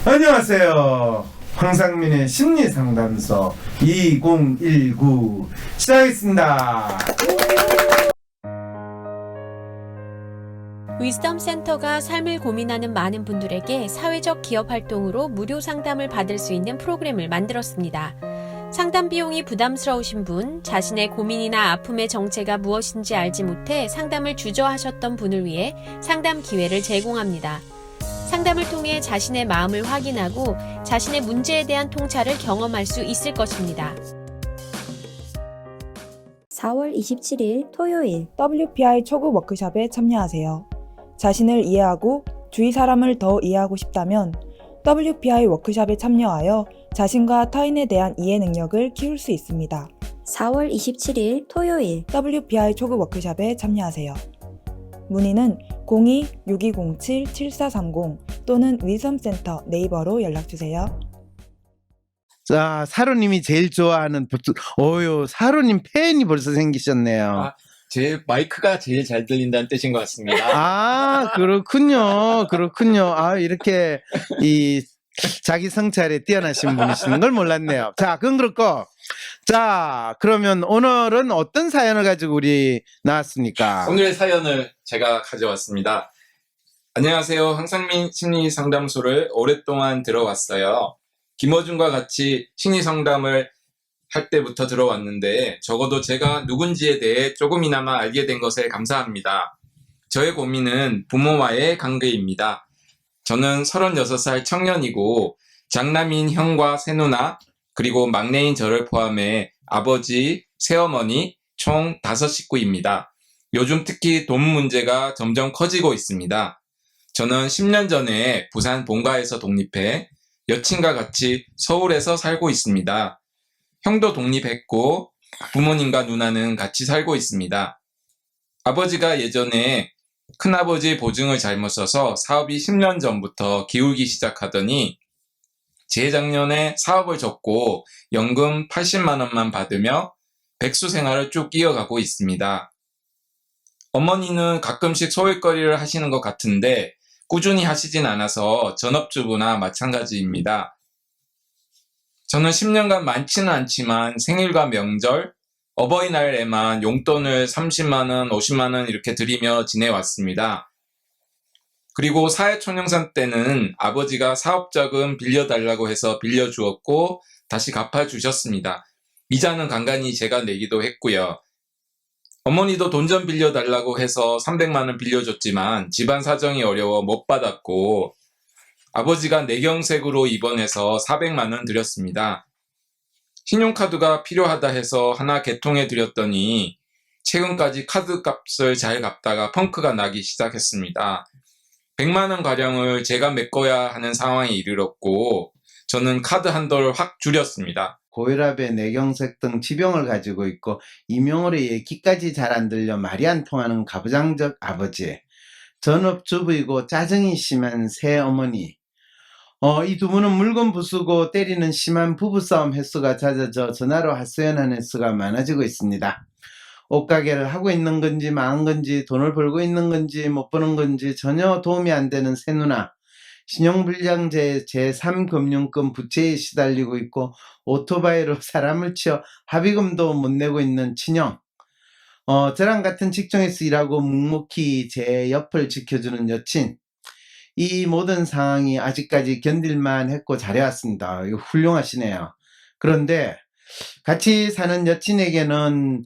안녕하세요. 황상민의 심리상담소 2019 시작하겠습니다. 위즈덤 센터가 삶을 고민하는 많은 분들에게 사회적 기업 활동으로 무료 상담을 받을 수 있는 프로그램을 만들었습니다. 상담 비용이 부담스러우신 분, 자신의 고민이나 아픔의 정체가 무엇인지 알지 못해 상담을 주저하셨던 분을 위해 상담 기회를 제공합니다. 상담을 통해 자신의 마음을 확인하고 자신의 문제에 대한 통찰을 경험할 수 있을 것입니다. 4월 27일 토요일 WPI 초급 워크숍에 참여하세요. 자신을 이해하고 주위 사람을 더 이해하고 싶다면 WPI 워크숍에 참여하여 자신과 타인에 대한 이해 능력을 키울 수 있습니다. 4월 27일 토요일 WPI 초급 워크숍에 참여하세요. 문의는 02-6207-7430 또는 위섬센터 네이버로 연락주세요. 자, 사로님이 제일 좋아하는 사로님 팬이 벌써 생기셨네요. 제 마이크가 제일 잘 들린다는 뜻인 것 같습니다. 아, 그렇군요. 이렇게 자기 성찰에 뛰어나신 분이시는 걸 몰랐네요. 자, 그건 그렇고, 자, 그러면 오늘은 어떤 사연을 가지고 우리 나왔습니까? 오늘의 사연을 제가 가져왔습니다. 안녕하세요. 황상민 심리상담소를 오랫동안 들어왔어요. 김어준과 같이 심리상담을 할 때부터 들어왔는데 적어도 제가 누군지에 대해 조금이나마 알게 된 것에 감사합니다. 저의 고민은 부모와의 관계입니다. 저는 36살 청년이고 장남인 형과 새누나 그리고 막내인 저를 포함해 아버지, 새어머니 총 5식구입니다. 요즘 특히 돈 문제가 점점 커지고 있습니다. 저는 10년 전에 부산 본가에서 독립해 여친과 같이 서울에서 살고 있습니다. 형도 독립했고 부모님과 누나는 같이 살고 있습니다. 아버지가 예전에 큰아버지 보증을 잘못 써서 사업이 10년 전부터 기울기 시작하더니 재작년에 사업을 접고 연금 80만 원만 받으며 백수 생활을 쭉 이어가고 있습니다. 어머니는 가끔씩 소일거리를 하시는 것 같은데 꾸준히 하시진 않아서 전업주부나 마찬가지입니다. 저는 10년간 많지는 않지만 생일과 명절, 어버이날에만 용돈을 30만 원, 50만 원 이렇게 드리며 지내왔습니다. 그리고 사회초년생 때는 아버지가 사업자금 빌려달라고 해서 빌려주었고 다시 갚아주셨습니다. 이자는 간간히 제가 내기도 했고요. 어머니도 돈 좀 빌려달라고 해서 300만 원 빌려줬지만 집안 사정이 어려워 못 받았고 아버지가 내경색으로 입원해서 400만 원 드렸습니다. 신용카드가 필요하다 해서 하나 개통해 드렸더니 최근까지 카드값을 잘 갚다가 펑크가 나기 시작했습니다. 100만 원 가량을 제가 메꿔야 하는 상황에 이르렀고 저는 카드 한도를 확 줄였습니다. 고혈압에 뇌경색 등 지병을 가지고 있고 이명으로 얘기까지 잘 안 들려 말이 안 통하는 가부장적 아버지, 전업주부이고 짜증이 심한 새어머니, 이 두 분은 물건 부수고 때리는 심한 부부싸움 횟수가 잦아져 전화로 하소연하는 횟수가 많아지고 있습니다. 옷가게를 하고 있는 건지 망한 건지 돈을 벌고 있는 건지 못 버는 건지 전혀 도움이 안 되는 새누나, 신용불량제 제3금융권 부채에 시달리고 있고 오토바이로 사람을 치어 합의금도 못 내고 있는 친형, 저랑 같은 직종에서 일하고 묵묵히 제 옆을 지켜주는 여친, 이 모든 상황이 아직까지 견딜만 했고 잘해왔습니다. 이거 훌륭하시네요. 그런데 같이 사는 여친에게는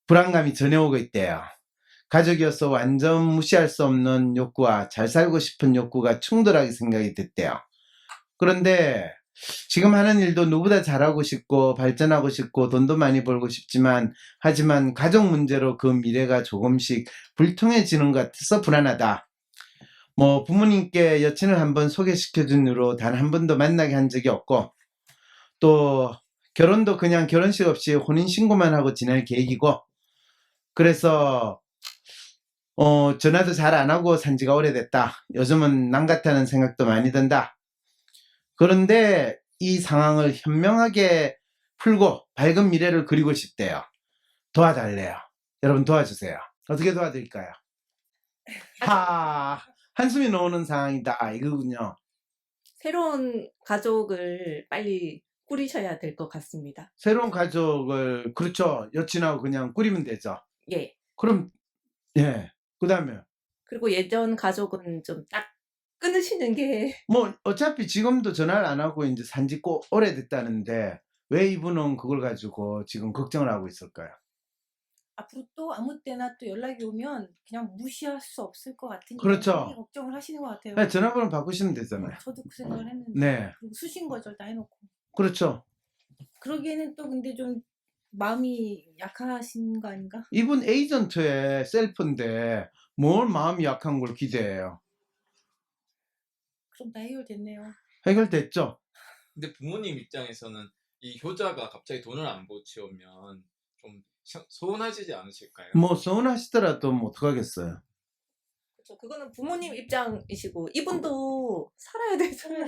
불안감이 전해오고 있대요. 가족이어서 완전 무시할 수 없는 욕구와 잘 살고 싶은 욕구가 충돌하게 생각이 됐대요. 그런데 지금 하는 일도 누구보다 잘하고 싶고 발전하고 싶고 돈도 많이 벌고 싶지만 하지만 가족 문제로 그 미래가 조금씩 불통해지는 것 같아서 불안하다. 부모님께 여친을 한번 소개시켜준 이후로 단 한 번도 만나게 한 적이 없고 또 결혼도 그냥 결혼식 없이 혼인신고만 하고 지낼 계획이고 그래서 전화도 잘 안 하고 산 지가 오래됐다. 요즘은 남 같다는 생각도 많이 든다. 그런데 이 상황을 현명하게 풀고 밝은 미래를 그리고 싶대요. 도와달래요. 여러분 도와주세요. 어떻게 도와드릴까요? 한숨이 나오는 상황이다 이거군요. 새로운 가족을 빨리 꾸리셔야 될 것 같습니다. 새로운 가족을, 그렇죠. 여친하고 그냥 꾸리면 되죠. 예. 그럼, 예. 그 다음에, 그리고 예전 가족은 좀 딱 끊으시는 게 뭐, 어차피 지금도 전화를 안 하고 이제 산지 꽤 오래됐다는데, 왜 이분은 그걸 가지고 지금 걱정을 하고 있을까요? 앞으로 또 아무 때나 또 연락이 오면 그냥 무시할 수 없을 것 같으니까 그렇죠. 되게 걱정을 하시는 것 같아요. 네, 전화번호 바꾸시면 되잖아요. 저도 그 생각을 했는데 네. 그리고 수신 거절 다 해놓고 그렇죠. 그러기에는 또 근데 좀 마음이 약하신 거 아닌가? 이분 에이전트의 셀프인데, 뭘 마음이 약한 걸 기대해요. 그럼 다 해결됐네요. 해결됐죠? 근데 부모님 입장에서는 이 효자가 갑자기 돈을 안 보채우면 좀 서운하시지 않으실까요? 뭐, 서운하시더라도 뭐, 어떡하겠어요. 그렇죠. 그거는 부모님 입장이시고 이분도 살아야 되잖아요.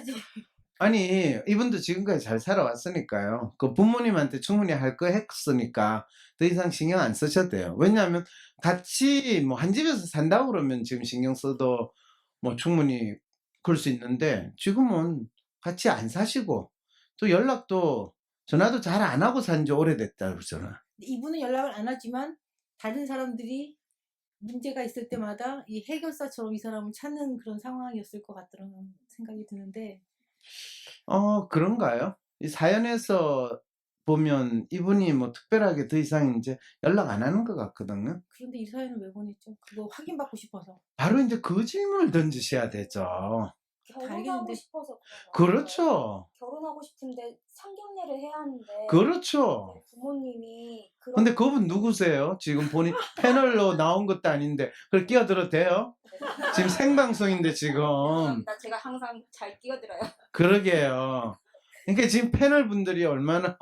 아니, 이분도 지금까지 잘 살아왔으니까요. 그 부모님한테 충분히 할 거 했으니까 더 이상 신경 안 쓰셔도 돼요. 왜냐하면 같이 뭐 한 집에서 산다고 그러면 지금 신경 써도 뭐 충분히 그럴 수 있는데 지금은 같이 안 사시고 또 연락도 전화도 잘 안 하고 산지 오래됐다 그러잖아. 이분은 연락을 안 하지만 다른 사람들이 문제가 있을 때마다 이 해결사처럼 이 사람을 찾는 그런 상황이었을 것 같다는 생각이 드는데 그런가요? 이 사연에서 보면 이분이 뭐 특별하게 더 이상 이제 연락 안 하는 것 같거든요. 그런데 이 사연을 왜 보냈죠? 그거 확인받고 싶어서. 바로 이제 그 질문을 던지셔야 되죠. 알겠는데. 결혼하고 싶어서 그런 거예요. 그렇죠. 결혼하고 싶은데 상견례를 해야 하는데 그렇죠. 네, 부모님이 그런 근데 그분 누구세요? 지금 본인 패널로 나온 것도 아닌데 그걸 끼어들어도 돼요? 지금 생방송인데 지금. 죄송합니다. 제가 항상 잘 끼어들어요. 그러게요. 그러니까 지금 패널 분들이 얼마나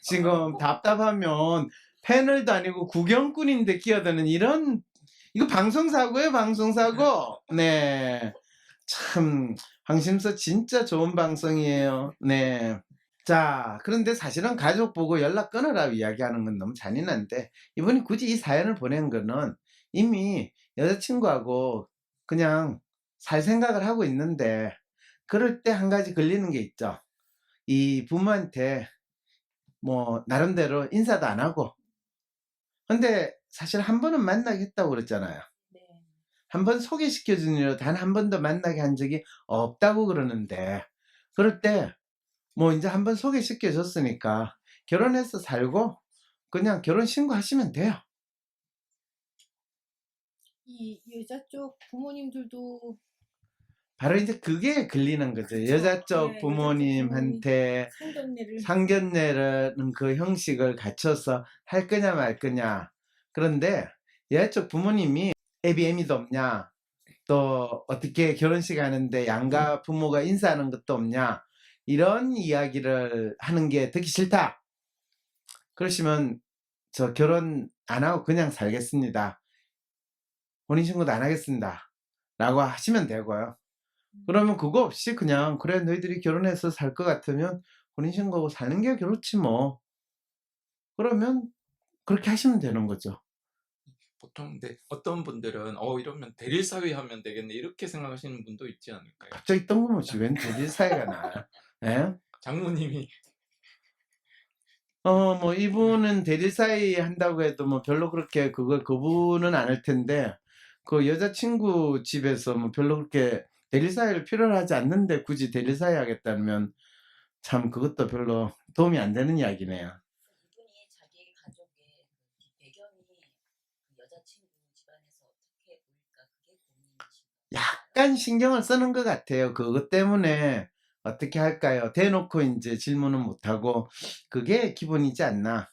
지금 답답하면 패널도 아니고 구경꾼인데 끼어드는 이런, 이거 방송사고예요, 방송사고. 네. 참, 황심서 진짜 좋은 방송이에요. 네. 자, 그런데 사실은 가족 보고 연락 끊으라 이야기하는 건 너무 잔인한데, 이분이 굳이 이 사연을 보낸 거는 이미 여자친구하고 그냥 살 생각을 하고 있는데, 그럴 때 한 가지 걸리는 게 있죠. 이 부모한테 뭐, 나름대로 인사도 안 하고. 근데 사실 한 번은 만나겠다고 그랬잖아요. 네. 한 번 소개시켜준 이로 단 한 번도 만나게 한 적이 없다고 그러는데, 그럴 때, 뭐 이제 한 번 소개시켜줬으니까 결혼해서 살고 그냥 결혼 신고하시면 돼요. 이 여자 쪽 부모님들도 바로 이제 그게 걸리는 거죠. 그쵸. 여자 쪽 네, 부모님한테 상견례를 상견례라는 그 형식을 갖춰서 할 거냐 말 거냐. 그런데 여자 쪽 부모님이 애비애미도 없냐, 또 어떻게 결혼식 하는데 양가 부모가 인사하는 것도 없냐, 이런 이야기를 하는 게 듣기 싫다 그러시면 저 결혼 안 하고 그냥 살겠습니다, 혼인신고도 안 하겠습니다 라고 하시면 되고요. 그러면 그거 없이 그냥 그래 너희들이 결혼해서 살 것 같으면 혼인신고하고 사는 게 그렇지 뭐, 그러면 그렇게 하시면 되는 거죠. 보통 근데 어떤 분들은 이러면 대릴사위 하면 되겠네 이렇게 생각하시는 분도 있지 않을까요? 갑자기 뜬금없이 웬 대질 사이가 나요? 예? 장모님이 뭐 이분은 대릴 사이 한다고 해도 뭐 별로 그렇게 그걸 그분은 안 할 텐데, 그 여자친구 집에서 뭐 별로 그렇게 대릴 사이를 필요로 하지 않는데 굳이 대릴 사이 하겠다면 참 그것도 별로 도움이 안 되는 이야기네요. 이분이 자기 가족의 그 배경이 그 여자친구 집안에서 어떻게 보일까 그게 고민이신가요? 약간 신경을 쓰는 것 같아요. 그것 때문에 어떻게 할까요? 대놓고 이제 질문은 못하고 그게 기본이지 않나.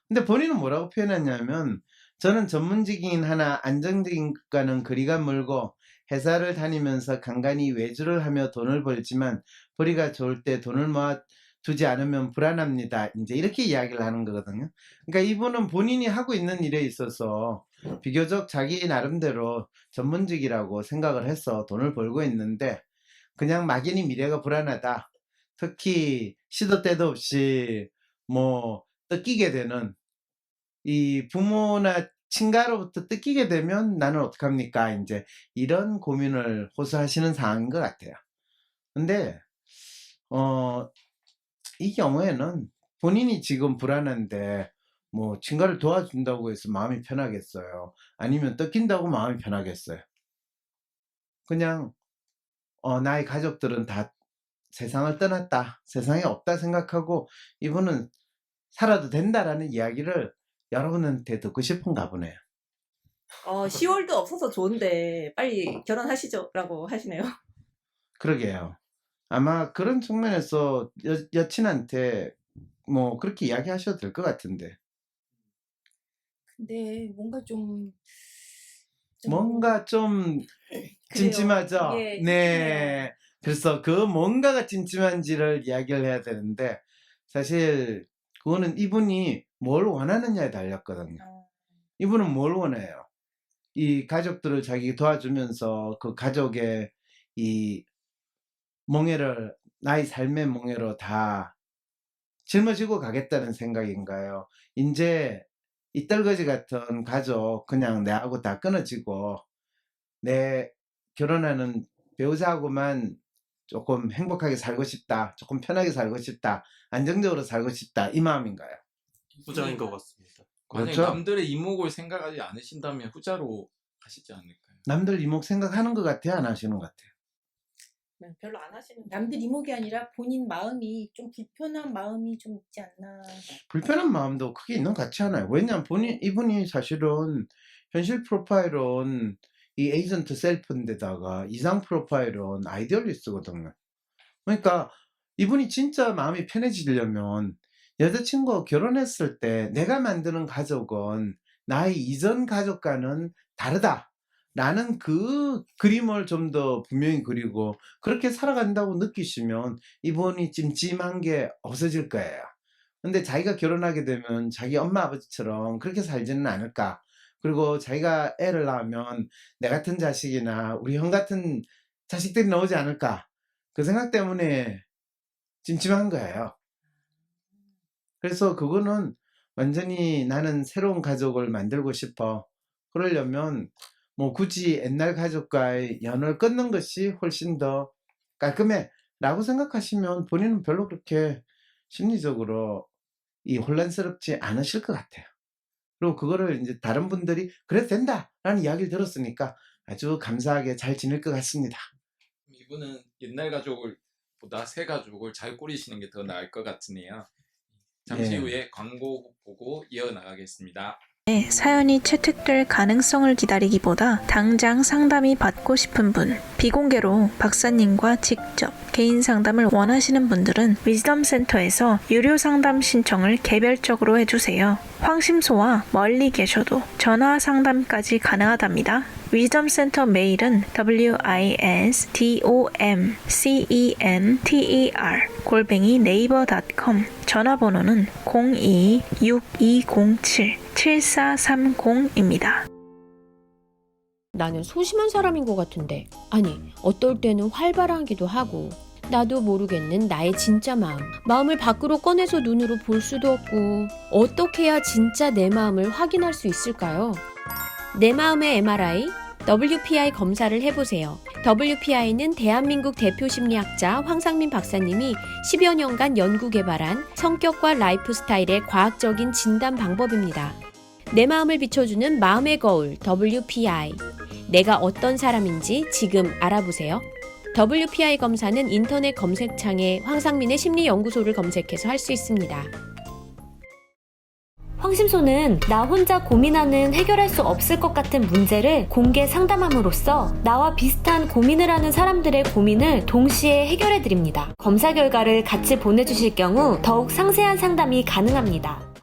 근데 본인은 뭐라고 표현했냐면, 저는 전문직인 하나 안정적인 것과는 거리가 멀고 회사를 다니면서 간간히 외주를 하며 돈을 벌지만 벌이가 좋을 때 돈을 모아 두지 않으면 불안합니다. 이제 이렇게 이야기를 하는 거거든요. 그러니까 이분은 본인이 하고 있는 일에 있어서 비교적 자기 나름대로 전문직이라고 생각을 해서 돈을 벌고 있는데, 그냥 막연히 미래가 불안하다. 특히 시도 때도 없이 뭐 뜯기게 되는 이 부모나 친가로부터 뜯기게 되면 나는 어떡합니까? 이제 이런 고민을 호소하시는 상황인 것 같아요. 근데 이 경우에는 본인이 지금 불안한데 뭐 친가를 도와준다고 해서 마음이 편하겠어요? 아니면 뜯긴다고 마음이 편하겠어요? 그냥 나의 가족들은 다 세상을 떠났다, 세상에 없다 생각하고 이분은 살아도 된다라는 이야기를 여러분한테 듣고 싶은가 보네요. 10월도 없어서 좋은데 빨리 결혼하시죠라고 하시네요. 그러게요. 아마 그런 측면에서 여친한테 뭐 그렇게 이야기하셔도 될 것 같은데. 근데 뭔가 좀 찜찜하죠? 예, 네. 그래서 그 뭔가가 찜찜한지를 이야기를 해야 되는데 사실 그거는 이분이 뭘 원하느냐에 달렸거든요. 이분은 뭘 원해요? 이 가족들을 자기 도와주면서 그 가족의 이 멍에를 나의 삶의 멍에로 다 짊어지고 가겠다는 생각인가요? 이제 이 떨거지 같은 가족 그냥 내하고 다 끊어지고 내 결혼하는 배우자하고만 조금 행복하게 살고 싶다, 조금 편하게 살고 싶다, 안정적으로 살고 싶다 이 마음인가요? 후자인 것 같습니다. 만약에 그렇죠? 남들의 이목을 생각하지 않으신다면 후자로 가시지 않을까요? 남들 이목 생각하는 것 같아요? 안 하시는 것 같아요? 별로 안 하시는 남들 이목이 아니라 본인 마음이 좀 불편한 마음이 좀 있지 않나. 불편한 마음도 크게 있는 것 같지 않아요. 왜냐하면 이분이 사실은 현실 프로파일은 이 에이전트 셀프인데다가 이상 프로파일은 아이디얼리스트거든요. 그러니까 이분이 진짜 마음이 편해지려면 여자친구가 결혼했을 때 내가 만드는 가족은 나의 이전 가족과는 다르다 라는 그 그림을 좀 더 분명히 그리고 그렇게 살아간다고 느끼시면 이분이 찜찜한 게 없어질 거예요. 근데 자기가 결혼하게 되면 자기 엄마 아버지처럼 그렇게 살지는 않을까. 그리고 자기가 애를 낳으면 내 같은 자식이나 우리 형 같은 자식들이 나오지 않을까. 그 생각 때문에 찜찜한 거예요. 그래서 그거는 완전히 나는 새로운 가족을 만들고 싶어. 그러려면 뭐 굳이 옛날 가족과의 연을 끊는 것이 훨씬 더 깔끔해 라고 생각하시면 본인은 별로 그렇게 심리적으로 혼란스럽지 않으실 것 같아요. 그리고 그거를 이제 다른 분들이 그래도 된다 라는 이야기를 들었으니까 아주 감사하게 잘 지낼 것 같습니다. 이분은 옛날 가족을 보다 새 가족을 잘 꾸리시는 게 더 나을 것 같으네요. 잠시 예. 후에 광고 보고 이어나가겠습니다. 사연이 채택될 가능성을 기다리기보다 당장 상담이 받고 싶은 분, 비공개로 박사님과 직접 개인 상담을 원하시는 분들은 위즈덤 센터에서 유료 상담 신청을 개별적으로 해주세요. 황심소와 멀리 계셔도 전화 상담까지 가능하답니다. 위즈덤 센터 메일은 wisdomcenter@naver.com, 전화번호는 02-6207-7430입니다. 나는 소심한 사람인 것 같은데, 아니, 어떨 때는 활발하기도 하고, 나도 모르겠는 나의 진짜 마음을 밖으로 꺼내서 눈으로 볼 수도 없고, 어떻게 해야 진짜 내 마음을 확인할 수 있을까요? 내 마음의 MRI, WPI 검사를 해보세요. WPI는 대한민국 대표 심리학자 황상민 박사님이 10여 년간 연구 개발한 성격과 라이프 스타일의 과학적인 진단 방법입니다. 내 마음을 비춰주는 마음의 거울 WPI. 내가 어떤 사람인지 지금 알아보세요. WPI 검사는 인터넷 검색창에 황상민의 심리연구소를 검색해서 할 수 있습니다. 황심소는 나 혼자 고민하는 해결할 수 없을 것 같은 문제를 공개 상담함으로써 나와 비슷한 고민을 하는 사람들의 고민을 동시에 해결해드립니다. 검사 결과를 같이 보내주실 경우 더욱 상세한 상담이 가능합니다.